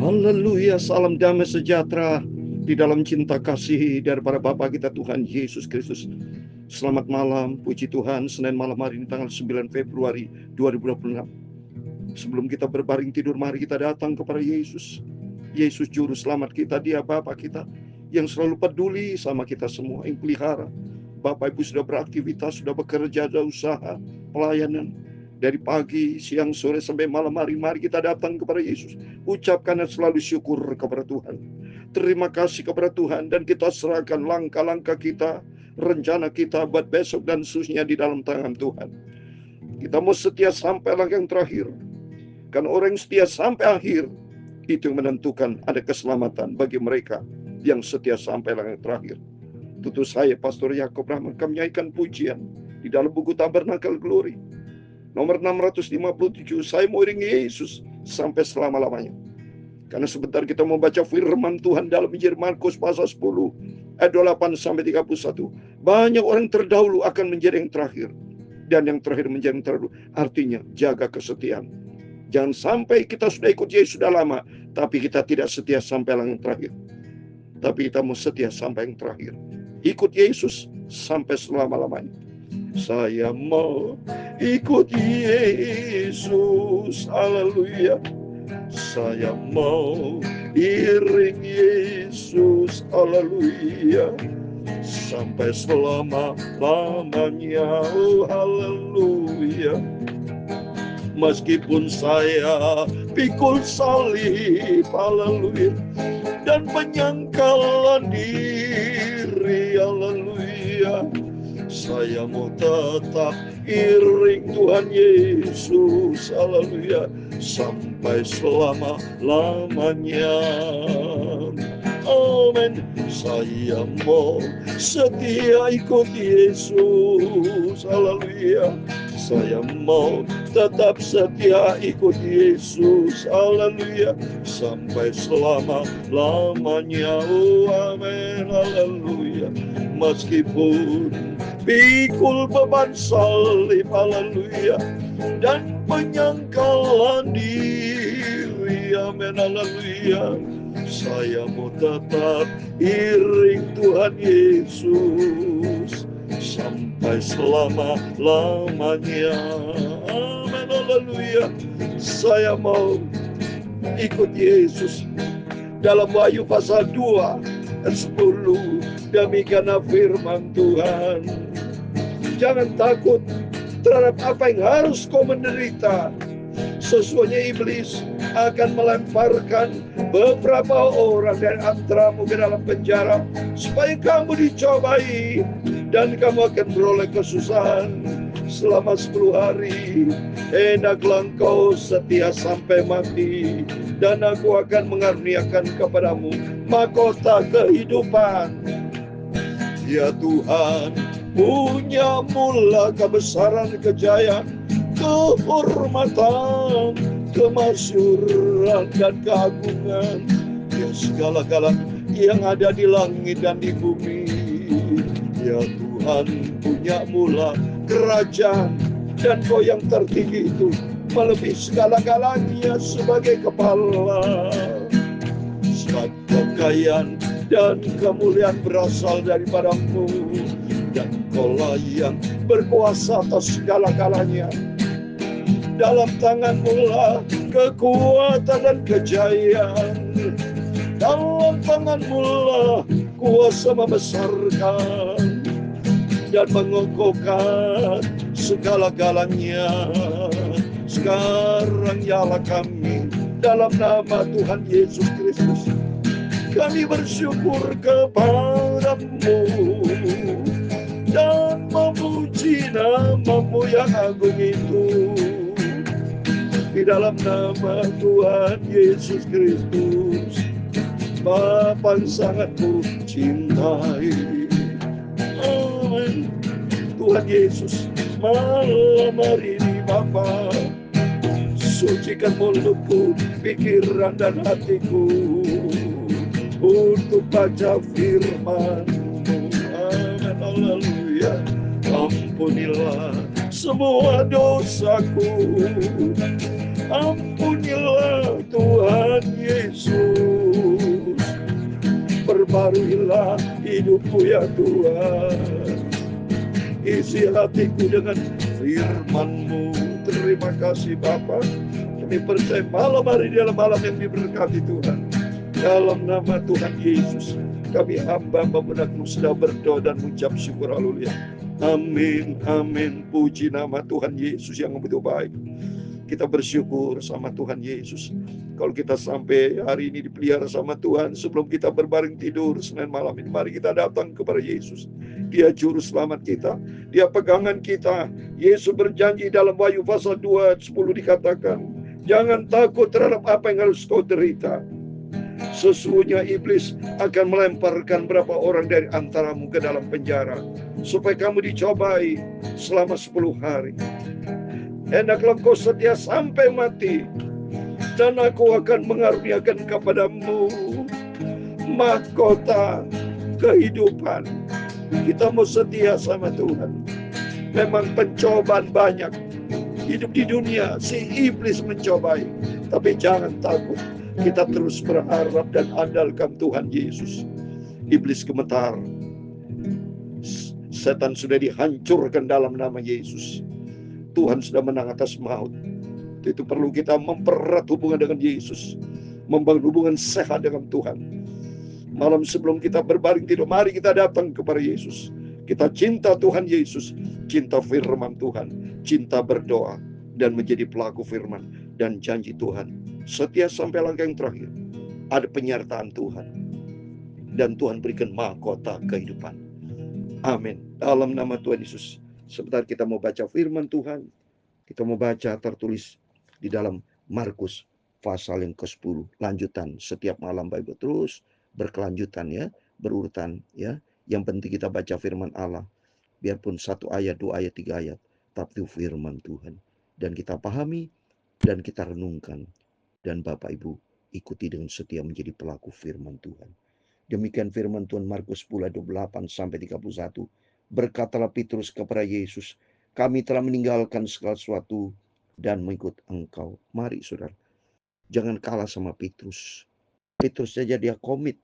Haleluya, salam damai sejahtera di dalam cinta kasih daripada Bapa kita Tuhan Yesus Kristus. Selamat malam, puji Tuhan, Senin malam hari ini tanggal 9 Februari 2026. Sebelum kita berbaring tidur, mari kita datang kepada Yesus. Yesus Juru Selamat kita, Dia Bapa kita yang selalu peduli sama kita semua, yang pelihara. Bapak Ibu sudah beraktivitas, sudah bekerja, ada usaha, pelayanan. Dari pagi, siang, sore, sampai malam hari, mari kita datang kepada Yesus. Ucapkan dan selalu syukur kepada Tuhan. Terima kasih kepada Tuhan, dan kita serahkan langkah-langkah kita, rencana kita buat besok dan seterusnya di dalam tangan Tuhan. Kita mau setia sampai langkah yang terakhir. Karena orang yang setia sampai akhir, itu yang menentukan ada keselamatan bagi mereka yang setia sampai langkah yang terakhir. Tutur saya, Pastor Yakob Rahman, kami nyanyikan pujian di dalam buku Tabernakel Glory nomor 657, saya mau iringi Yesus sampai selama-lamanya. Karena sebentar kita membaca firman Tuhan dalam Injil Markus pasal 10 ayat 28 sampai 31. Banyak orang terdahulu akan menjadi yang terakhir, dan yang terakhir menjadi yang terdahulu. Artinya jaga kesetiaan. Jangan sampai kita sudah ikut Yesus sudah lama, tapi kita tidak setia sampai yang terakhir. Tapi kita mau setia sampai yang terakhir. Ikut Yesus sampai selama-lamanya. Saya mau ikut Yesus, haleluya. Saya mau iring Yesus, haleluya, sampai selama-lamanya, oh haleluya. Meskipun saya pikul salib, haleluya, dan penyangkalan diri, haleluya, saya mau tetap iring Tuhan Yesus, haleluya, sampai selama-lamanya. Amin. Saya mau setia ikut Yesus, haleluya. Saya mau tetap setia ikut Yesus, haleluya, sampai selama-lamanya. Oh amin, haleluya. Meskipun pikul beban salib, haleluya, dan penyangkalan diri, amin, haleluya, saya mau tetap iring Tuhan Yesus sampai selama-lamanya, amin, haleluya. Saya mau ikut Yesus. Dalam Wahyu pasal 2 ayat 10, demikian firman Tuhan, jangan takut terhadap apa yang harus kau menderita. Sesungguhnya iblis akan melemparkan beberapa orang dari antaramu ke dalam penjara, supaya kamu dicobai dan kamu akan beroleh kesusahan selama 10 hari. Hendaklah engkau setia sampai mati, dan aku akan mengaruniakan kepadamu mahkota kehidupan. Ya Tuhan, punya mula kebesaran, kejayaan, kehormatan, kemasyhuran, dan keagungan. Ya segala-galanya yang ada di langit dan di bumi. Ya Tuhan, punya mula kerajaan, dan Kau yang tertinggi itu melebihi segala-galanya sebagai kepala. Sebab kekayaan dan kemuliaan berasal daripadamu, dan Kaulah yang berkuasa atas segala-galanya. Dalam tangan-Mu lah kekuatan dan kejayaan. Dalam tangan-Mu lah kuasa membesarkan dan mengokohkan segala-galanya. Sekarang nyala kami dalam nama Tuhan Yesus Kristus, kami bersyukur kepadamu dan memuji nama-Mu yang agung itu. Di dalam nama Tuhan Yesus Kristus, Bapa yang sangat Ku cintai. Amin. Tuhan Yesus, malam hari ini Bapa, sucikan mulutku, pikiran dan hatiku untuk baca firman-Mu. Amin, haleluya. Ampunilah semua dosaku, ampunilah Tuhan Perbaharuilah hidupku ya Tuhan. Isi hatiku dengan firman-Mu. Terima kasih Bapa. Kami percaya malam hari ini adalah malam yang diberkati Tuhan. Dalam nama Tuhan Yesus, kami hamba-hamba benak-Mu sedang berdoa dan mengucap syukur. Haleluya. Amin, amin. Puji nama Tuhan Yesus yang begitu baik. Kita bersyukur sama Tuhan Yesus. Kalau kita sampai hari ini dipelihara sama Tuhan, sebelum kita berbaring tidur Senin malam ini, mari kita datang kepada Yesus. Dia juru selamat kita, Dia pegangan kita. Yesus berjanji dalam Wahyu pasal 2:10 dikatakan, jangan takut terhadap apa yang harus kau derita. Sesungguhnya iblis akan melemparkan berapa orang dari antaramu ke dalam penjara, supaya kamu dicobai selama 10 hari. Hendaklah kau setia sampai mati, dan aku akan mengaruniakan kepadamu mahkota kehidupan. Kita mau setia sama Tuhan. Memang pencobaan banyak. Hidup di dunia, si iblis mencobai. Tapi jangan takut. Kita terus berharap dan andalkan Tuhan Yesus. Iblis gemetar. Setan sudah dihancurkan dalam nama Yesus. Tuhan sudah menang atas maut. Itu perlu kita mempererat hubungan dengan Yesus, membangun hubungan sehat dengan Tuhan. Malam sebelum kita berbaring tidur, mari kita datang kepada Yesus. Kita cinta Tuhan Yesus, cinta firman Tuhan, cinta berdoa, dan menjadi pelaku firman dan janji Tuhan. Setia sampai langkah yang terakhir. Ada penyertaan Tuhan. Dan Tuhan berikan mahkota kehidupan. Amin. Dalam nama Tuhan Yesus. Sebentar kita mau baca firman Tuhan. Kita mau baca tertulis di dalam Markus pasal yang ke-10. Lanjutan setiap malam Bible terus berkelanjutan ya, berurutan ya. Yang penting kita baca firman Allah. Biarpun 1 ayat, 2 ayat, 3 ayat, tapi firman Tuhan. Dan kita pahami dan kita renungkan. Dan Bapak Ibu ikuti dengan setia menjadi pelaku firman Tuhan. Demikian firman Tuhan Markus 10 ayat 28 sampai 31. Berkatalah Petrus kepada Yesus, kami telah meninggalkan segala sesuatu dan mengikut Engkau. Mari saudara, jangan kalah sama Petrus. Petrus saja dia komit.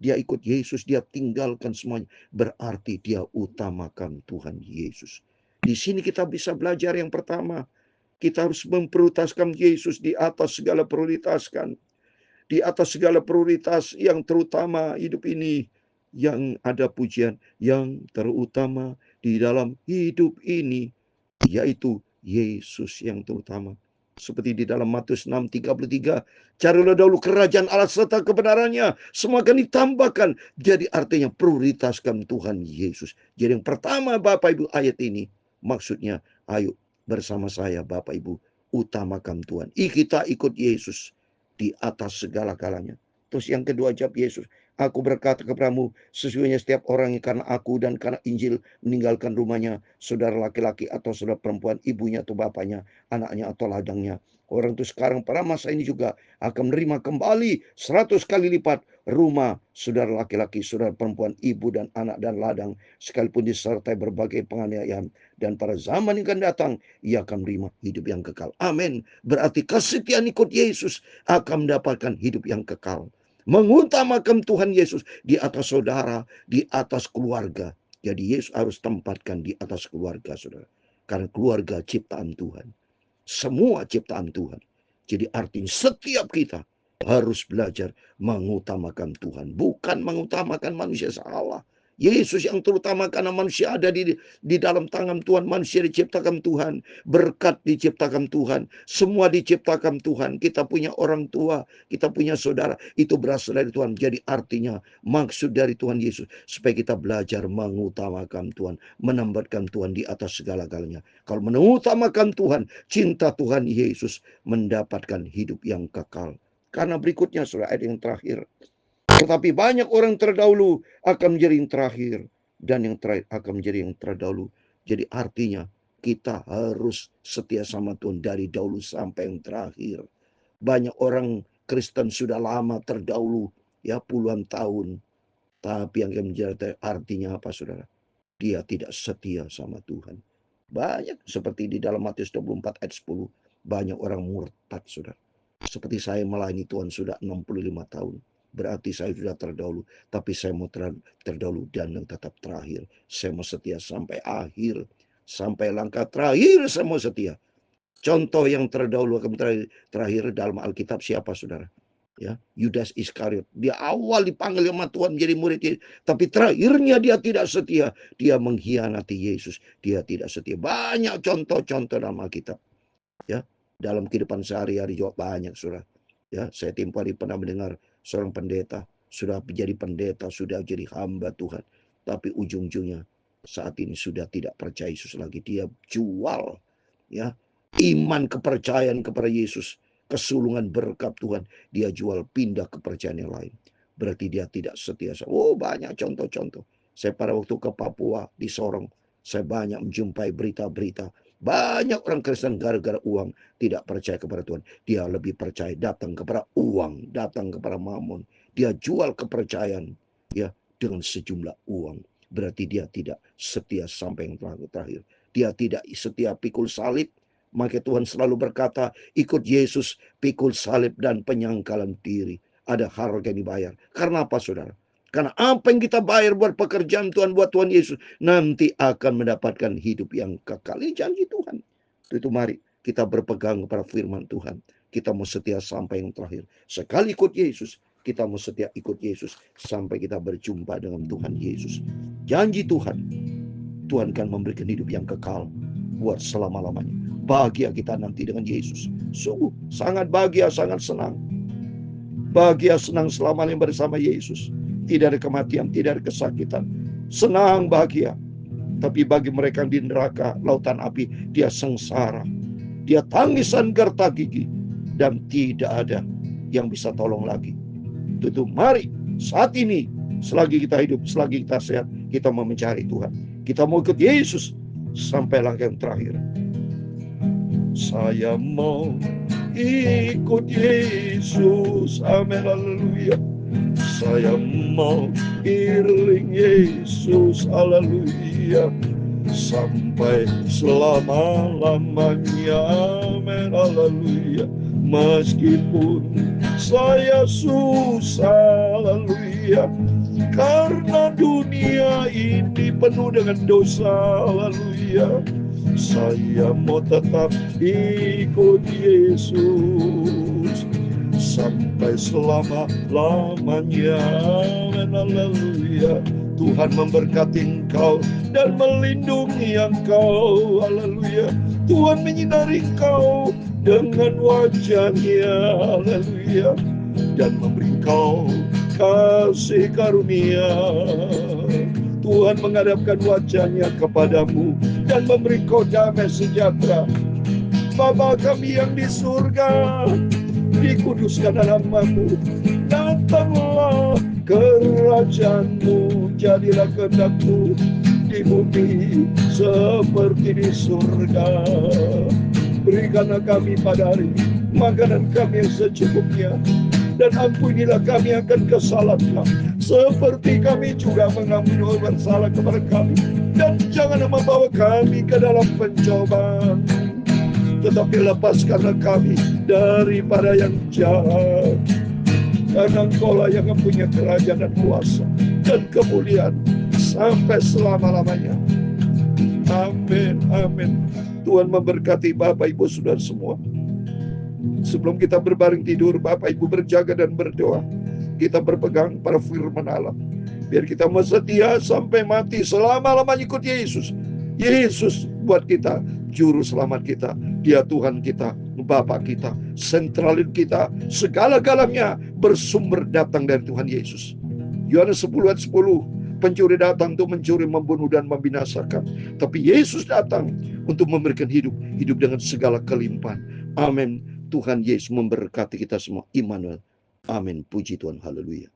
Dia ikut Yesus, dia tinggalkan semuanya. Berarti dia utamakan Tuhan Yesus. Di sini kita bisa belajar yang pertama. Kita harus memprioritaskan Yesus di atas segala prioritaskan. Di atas segala prioritas yang terutama hidup ini. Yang ada pujian yang terutama di dalam hidup ini. Yaitu Yesus yang terutama. Seperti di dalam Matius 6:33. Carilah dahulu kerajaan Allah serta kebenarannya. Semua akan ditambahkan. Jadi artinya prioritaskan Tuhan Yesus. Jadi yang pertama Bapak Ibu ayat ini. Maksudnya ayo bersama saya Bapak Ibu. Utamakan Tuhan. Kita ikut Yesus di atas segala-galanya. Terus yang kedua jawab Yesus. Aku berkata kepadamu, sesungguhnya setiap orang yang karena aku dan karena Injil meninggalkan rumahnya, saudara laki-laki atau saudara perempuan, ibunya atau bapaknya, anaknya atau ladangnya. Orang itu sekarang pada masa ini juga akan menerima kembali 100 kali lipat rumah, saudara laki-laki, saudara perempuan, ibu dan anak dan ladang, sekalipun disertai berbagai penganiayaan. Dan pada zaman yang akan datang, ia akan menerima hidup yang kekal. Amin. Berarti kesetiaan ikut Yesus akan mendapatkan hidup yang kekal. Mengutamakan Tuhan Yesus di atas saudara, di atas keluarga. Jadi Yesus harus tempatkan di atas keluarga, saudara. Karena keluarga ciptaan Tuhan. Semua ciptaan Tuhan. Jadi artinya setiap kita harus belajar mengutamakan Tuhan. Bukan mengutamakan manusia, salah. Yesus yang terutama karena manusia ada di dalam tangan Tuhan. Manusia diciptakan Tuhan. Berkat diciptakan Tuhan. Semua diciptakan Tuhan. Kita punya orang tua. Kita punya saudara. Itu berasal dari Tuhan. Jadi artinya maksud dari Tuhan Yesus. Supaya kita belajar mengutamakan Tuhan. Menempatkan Tuhan di atas segala-galanya. Kalau mengutamakan Tuhan. Cinta Tuhan Yesus mendapatkan hidup yang kekal. Karena berikutnya saudara ayat yang terakhir. Tetapi banyak orang terdahulu akan menjadi yang terakhir. Dan yang terakhir akan menjadi yang terdahulu. Jadi artinya kita harus setia sama Tuhan dari dahulu sampai yang terakhir. Banyak orang Kristen sudah lama terdahulu. Ya puluhan tahun. Tapi yang menjadi artinya apa saudara? Dia tidak setia sama Tuhan. Banyak seperti di dalam Matius 24 ayat 10. Banyak orang murtad saudara. Seperti saya melayani Tuhan sudah 65 tahun. berarti saya sudah terdahulu. Tapi saya mau terdahulu dan yang tetap terakhir. Saya mau setia sampai akhir. Sampai langkah terakhir saya mau setia. Contoh yang terdahulu akan terakhir dalam Alkitab siapa, saudara? Ya, Yudas Iskariot. Dia awal dipanggil sama Tuhan menjadi murid, tapi terakhirnya dia tidak setia. Dia mengkhianati Yesus. Dia tidak setia. Banyak contoh-contoh dalam Alkitab. Ya, dalam kehidupan sehari-hari juga banyak, saudara. Ya, saya tempoh hari pernah mendengar seorang pendeta sudah menjadi pendeta, sudah jadi hamba Tuhan, tapi ujung-ujungnya saat ini sudah tidak percaya Yesus lagi. Dia jual, ya, iman kepercayaan kepada Yesus, kesulungan berkat Tuhan, dia jual, pindah kepercayaan yang lain. Berarti dia tidak setia. Oh, banyak contoh-contoh. Saya pada waktu ke Papua di Sorong, saya banyak menjumpai berita-berita. Banyak orang Kristen gara-gara uang tidak percaya kepada Tuhan. Dia lebih percaya datang kepada uang, datang kepada mamon. Dia jual kepercayaan, ya, dengan sejumlah uang. Berarti dia tidak setia sampai yang terakhir. Dia tidak setia pikul salib. Maka Tuhan selalu berkata, ikut Yesus, pikul salib dan penyangkalan diri. Ada harga yang dibayar. Karena apa, saudara? Karena apa yang kita bayar buat pekerjaan Tuhan, buat Tuhan Yesus, nanti akan mendapatkan hidup yang kekal. Ini janji Tuhan. Itu mari kita berpegang kepada firman Tuhan. Kita mau setia sampai yang terakhir. Sekali ikut Yesus, kita mau setia ikut Yesus sampai kita berjumpa dengan Tuhan Yesus. Janji Tuhan, Tuhan akan memberikan hidup yang kekal buat selama-lamanya. Bahagia kita nanti dengan Yesus. Sungguh sangat bahagia, sangat senang. Bahagia, senang selamanya bersama Yesus. Tidak ada kematian, tidak ada kesakitan. Senang, bahagia. Tapi bagi mereka yang di neraka, lautan api, dia sengsara. Dia tangisan gerta gigi. Dan tidak ada yang bisa tolong lagi. Itu mari saat ini, selagi kita hidup, selagi kita sehat, kita mau mencari Tuhan. Kita mau ikut Yesus sampai langkah yang terakhir. Saya mau ikut Yesus, amin, haleluya. Saya mau iring Yesus, haleluya, sampai selama-lamanya, amin, haleluya. Meskipun saya susah, haleluya, karena dunia ini penuh dengan dosa, haleluya. Saya mau tetap ikut Yesus sampai selama-lamanya, haleluya. Tuhan memberkati engkau dan melindungi engkau, haleluya. Tuhan menyinari engkau dengan wajah-Nya, haleluya, dan memberi engkau kasih karunia. Tuhan menghadapkan wajah-Nya kepadamu dan memberi kau damai sejahtera. Bapa kami yang di surga, dikuduskan namamu, datanglah kerajaan-Mu, jadilah kehendak-Mu di bumi seperti di surga. Berikanlah kami pada hari ini makanan kami yang secukupnya, dan ampunilah kami akan kesalahan kami, seperti kami juga mengampuni orang bersalah kepada kami. Dan jangan membawa kami ke dalam pencobaan, tetapi lepaskanlah kami daripada yang jahat. Karena Engkau-lah yang mempunyai kerajaan dan kuasa dan kemuliaan sampai selama-lamanya. Amin, amin. Tuhan memberkati Bapak Ibu Saudara semua. Sebelum kita berbaring tidur, Bapak Ibu berjaga dan berdoa. Kita berpegang pada firman Allah. Biar kita mau setia sampai mati, selama-lamanya ikut Yesus. Yesus buat kita juru selamat kita. Dia Tuhan kita, Bapa kita, sentralin kita. Segala-galanya bersumber datang dari Tuhan Yesus. Yohanes 10 ayat 10. Pencuri datang untuk mencuri, membunuh, dan membinasakan. Tapi Yesus datang untuk memberikan hidup dengan segala kelimpahan. Amin. Tuhan Yesus memberkati kita semua. Immanuel. Amin. Puji Tuhan. Haleluya.